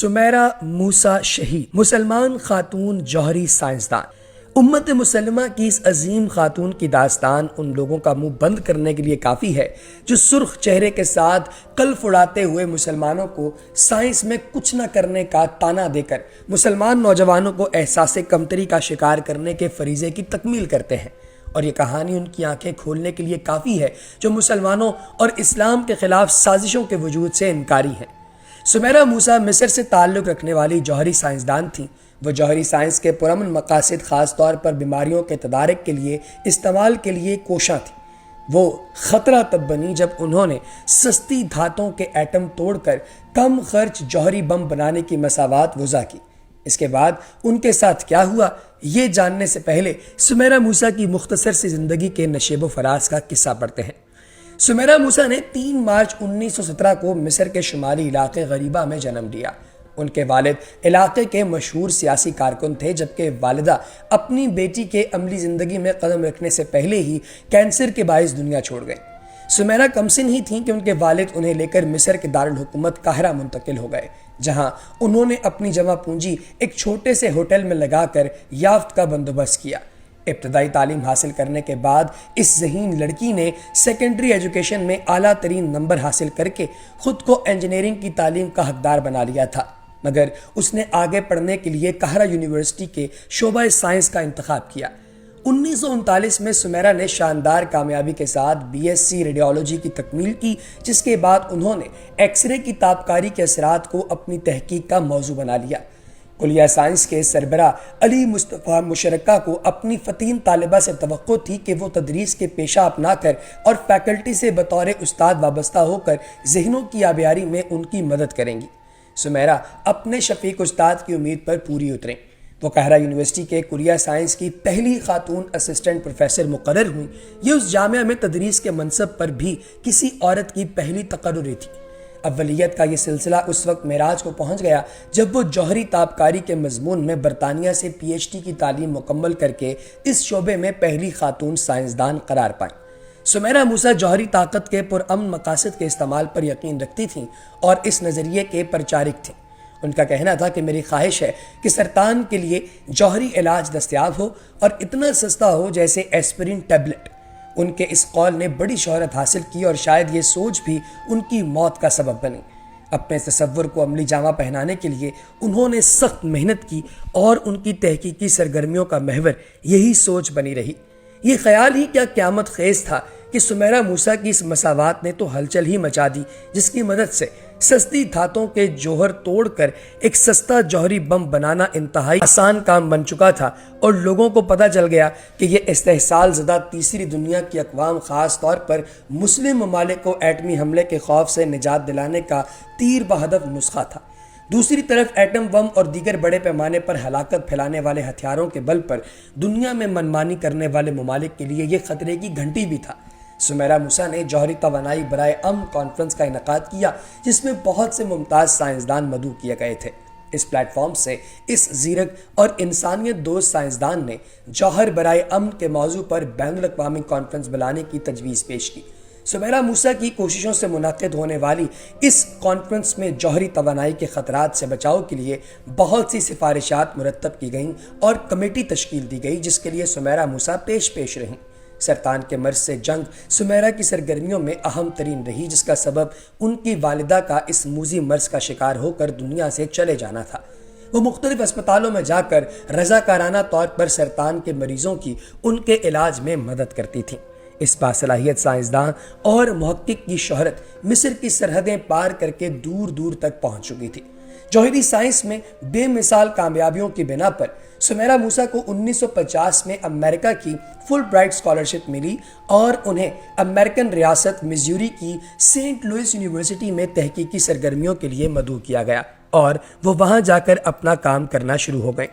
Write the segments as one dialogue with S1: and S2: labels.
S1: سمیرہ موسیٰ شہید، مسلمان خاتون جوہری سائنسدان۔ امت مسلمہ کی اس عظیم خاتون کی داستان ان لوگوں کا منہ بند کرنے کے لیے کافی ہے جو سرخ چہرے کے ساتھ قلف اڑاتے ہوئے مسلمانوں کو سائنس میں کچھ نہ کرنے کا طعنہ دے کر مسلمان نوجوانوں کو احساس کمتری کا شکار کرنے کے فریضے کی تکمیل کرتے ہیں۔ اور یہ کہانی ان کی آنکھیں کھولنے کے لیے کافی ہے جو مسلمانوں اور اسلام کے خلاف سازشوں کے وجود سے انکاری ہیں۔ سمیرہ موسیٰ مصر سے تعلق رکھنے والی جوہری سائنسدان تھیں۔ وہ جوہری سائنس کے پرامن مقاصد خاص طور پر بیماریوں کے تدارک کے لیے استعمال کے لیے کوشاں تھیں۔ وہ خطرہ تب بنی جب انہوں نے سستی دھاتوں کے ایٹم توڑ کر کم خرچ جوہری بم بنانے کی مساوات وضع کی۔ اس کے بعد ان کے ساتھ کیا ہوا، یہ جاننے سے پہلے سمیرہ موسیٰ کی مختصر سی زندگی کے نشیب و فراز کا قصہ پڑھتے ہیں۔ سمیرہ موسیٰ نے 3 مارچ 1917 کو مصر کے شمالی علاقے غریبہ میں جنم لیا۔ ان کے والد علاقے کے مشہور سیاسی کارکن تھے، جبکہ والدہ اپنی بیٹی کے عملی زندگی میں قدم رکھنے سے پہلے ہی کینسر کے باعث دنیا چھوڑ گئیں۔ سمیرہ کمسن ہی تھیں کہ ان کے والد انہیں لے کر مصر کے دارالحکومت قاہرہ منتقل ہو گئے، جہاں انہوں نے اپنی جمع پونجی ایک چھوٹے سے ہوٹل میں لگا کر یافت کا بندوبست کیا۔ ابتدائی تعلیم حاصل کرنے کے بعد اس ذہین لڑکی نے سیکنڈری ایجوکیشن میں اعلیٰ ترین نمبر حاصل کر کے خود کو انجینئرنگ کی تعلیم کا حقدار بنا لیا تھا، مگر اس نے آگے پڑھنے کے لیے قاہرہ یونیورسٹی کے شعبہ سائنس کا انتخاب کیا۔ 1939 میں سمیرہ نے شاندار کامیابی کے ساتھ BSc ریڈیولوجی کی تکمیل کی، جس کے بعد انہوں نے ایکس رے کی تابکاری کے اثرات کو اپنی تحقیق کا موضوع بنا لیا۔ کلیہ سائنس کے سربراہ علی مصطفیٰ مشرقہ کو اپنی فتین طالبہ سے توقع تھی کہ وہ تدریس کے پیشہ اپنا کر اور فیکلٹی سے بطور استاد وابستہ ہو کر ذہنوں کی آبیاری میں ان کی مدد کریں گی۔ سمیرہ اپنے شفیق استاد کی امید پر پوری اتریں۔ وہ قاہرہ یونیورسٹی کے کلیہ سائنس کی پہلی خاتون اسسٹنٹ پروفیسر مقرر ہوئیں۔ یہ اس جامعہ میں تدریس کے منصب پر بھی کسی عورت کی پہلی تقرری تھی۔ اولیت کا یہ سلسلہ اس وقت معراج کو پہنچ گیا جب وہ جوہری تابکاری کے مضمون میں برطانیہ سے PhD کی تعلیم مکمل کر کے اس شعبے میں پہلی خاتون سائنسدان قرار پائیں۔ سمیرہ موسیٰ جوہری طاقت کے پرامن مقاصد کے استعمال پر یقین رکھتی تھیں اور اس نظریے کے پرچارک تھیں۔ ان کا کہنا تھا کہ میری خواہش ہے کہ سرطان کے لیے جوہری علاج دستیاب ہو اور اتنا سستا ہو جیسے ایسپرین ٹیبلٹ۔ ان کے اس قول نے بڑی شہرت حاصل کی اور شاید یہ سوچ بھی ان کی موت کا سبب بنی۔ اپنے تصور کو عملی جامہ پہنانے کے لیے انہوں نے سخت محنت کی اور ان کی تحقیقی سرگرمیوں کا محور یہی سوچ بنی رہی۔ یہ خیال ہی کیا قیامت خیز تھا کہ سمیرہ موسیٰ کی اس مساوات نے تو ہلچل ہی مچا دی، جس کی مدد سے سستی دھاتوں کے جوہر توڑ کر ایک سستا جوہری بم بنانا انتہائی آسان کام بن چکا تھا، اور لوگوں کو پتہ چل گیا کہ یہ استحصال زدہ تیسری دنیا کی اقوام، خاص طور پر مسلم ممالک کو ایٹمی حملے کے خوف سے نجات دلانے کا تیر بہدف نسخہ تھا۔ دوسری طرف ایٹم بم اور دیگر بڑے پیمانے پر ہلاکت پھیلانے والے ہتھیاروں کے بل پر دنیا میں منمانی کرنے والے ممالک کے لیے یہ خطرے کی گھنٹی بھی تھا۔ سمیرہ موسیٰ نے جوہری توانائی برائے امن کانفرنس کا انعقاد کیا، جس میں بہت سے ممتاز سائنسدان مدعو کیے گئے تھے۔ اس پلیٹ فارم سے اس زیرک اور انسانیت دوست سائنسدان نے جوہر برائے امن کے موضوع پر بین الاقوامی کانفرنس بلانے کی تجویز پیش کی۔ سمیرہ موسیٰ کی کوششوں سے منعقد ہونے والی اس کانفرنس میں جوہری توانائی کے خطرات سے بچاؤ کے لیے بہت سی سفارشات مرتب کی گئیں اور کمیٹی تشکیل دی گئی، جس کے لیے سمیرہ موسیٰ پیش رہیں۔ سرطان کے مرض سے جنگ سمیرہ کی سرگرمیوں میں اہم ترین رہی، جس کا سبب ان کی والدہ کا اس موذی مرض کا شکار ہو کر دنیا سے چلے جانا تھا۔ وہ مختلف اسپتالوں میں جا کر رضاکارانہ طور پر سرطان کے مریضوں کی ان کے علاج میں مدد کرتی تھیں۔ اس باصلاحیت سائنسدان اور محقق کی شہرت مصر کی سرحدیں پار کر کے دور دور تک پہنچ چکی تھی۔ جوہری سائنس میں بے مثال کامیابیوں کی بنا پر سمیرہ موسیٰ کو 1950 میں امریکہ کی فل برائٹ اسکالرشپ ملی اور انہیں امریکن ریاست میزوری کی سینٹ لوئس یونیورسٹی میں تحقیقی سرگرمیوں کے لیے مدعو کیا گیا اور وہ وہاں جا کر اپنا کام کرنا شروع ہو گئے۔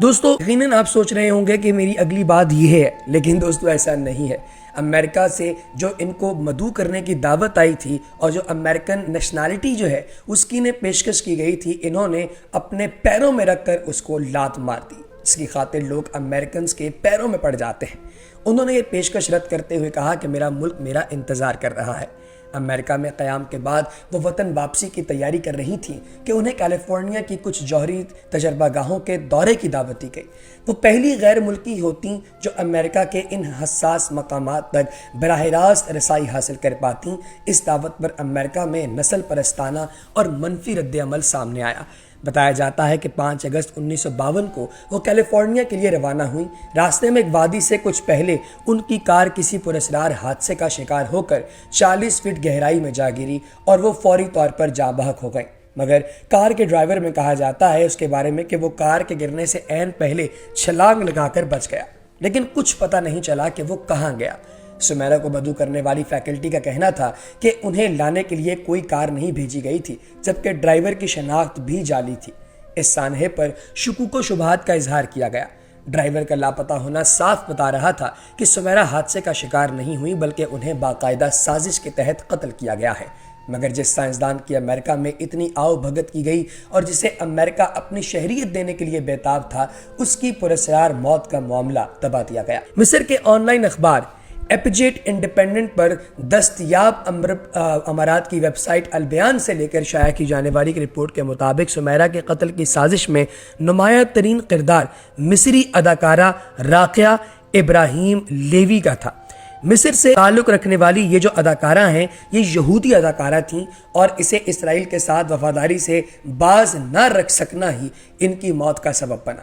S1: دوستو، یقیناً آپ سوچ رہے ہوں گے کہ میری اگلی بات یہ ہے، لیکن دوستو ایسا نہیں ہے۔ امریکہ سے جو ان کو مدعو کرنے کی دعوت آئی تھی اور جو امریکن نیشنلٹی جو ہے اس کی نے پیشکش کی گئی تھی، انہوں نے اپنے پیروں میں رکھ کر اس کو لات مار دی، اس کی خاطر لوگ امریکنز کے پیروں میں پڑ جاتے ہیں۔ انہوں نے یہ پیشکش رد کرتے ہوئے کہا کہ میرا ملک میرا انتظار کر رہا ہے۔ امریکہ میں قیام کے بعد وہ وطن واپسی کی تیاری کر رہی تھیں کہ انہیں کیلیفورنیا کی کچھ جوہری تجربہ گاہوں کے دورے کی دعوت دی گئی۔ وہ پہلی غیر ملکی ہوتیں جو امریکہ کے ان حساس مقامات تک براہ راست رسائی حاصل کر پاتیں۔ اس دعوت پر امریکہ میں نسل پرستانہ اور منفی رد عمل سامنے آیا۔ بتایا جاتا ہے کہ 5 اگست 1952 کو وہ کیلیفورنیا کے لیے روانہ ہوئیں۔ راستے میں ایک وادی سے کچھ پہلے ان کی کار کسی پراسرار حادثے کا شکار ہو کر 40 فٹ گہرائی میں جا گری اور وہ فوری طور پر جاں بحق ہو گئیں۔ مگر کار کے ڈرائیور میں کہا جاتا ہے اس کے بارے میں کہ وہ کار کے گرنے سے عین پہلے چھلانگ لگا کر بچ گیا، لیکن کچھ پتہ نہیں چلا کہ وہ کہاں گیا۔ سمیرا کو بدو کرنے والی فیکلٹی کا کہنا تھا کہ انہیں لانے کے لیے کوئی کار نہیں بھیجی گئی تھی، جبکہ ڈرائیور کی شناخت بھی جعلی تھی۔ اس سانحے پر شکوک و شبہات کا اظہار کیا گیا۔ ڈرائیور کا لاپتہ ہونا صاف بتا رہا تھا کہ سمیرا حادثے کا شکار نہیں ہوئی، بلکہ انہیں باقاعدہ سازش کے تحت قتل کیا گیا ہے۔ مگر جس سائنسدان کی امریکہ میں اتنی آؤ بھگت کی گئی اور جسے امریکہ اپنی شہریت دینے کے لیے بےتاب تھا، اس کی پراسرار موت کا معاملہ دبا دیا گیا۔ مصر کے آن لائن اخبار ایپیجیٹ انڈیپینڈنٹ پر دستیاب امارات کی ویب سائٹ البیان سے لے کر شائع کی جانے والی رپورٹ کے مطابق سمیرا کے قتل کی سازش میں نمایاں ترین کردار مصری اداکارہ راقیہ ابراہیم لیوی کا تھا۔ مصر سے تعلق رکھنے والی یہ جو اداکارہ ہیں یہ یہودی اداکارہ تھیں، اور اسے اسرائیل کے ساتھ وفاداری سے باز نہ رکھ سکنا ہی ان کی موت کا سبب بنا۔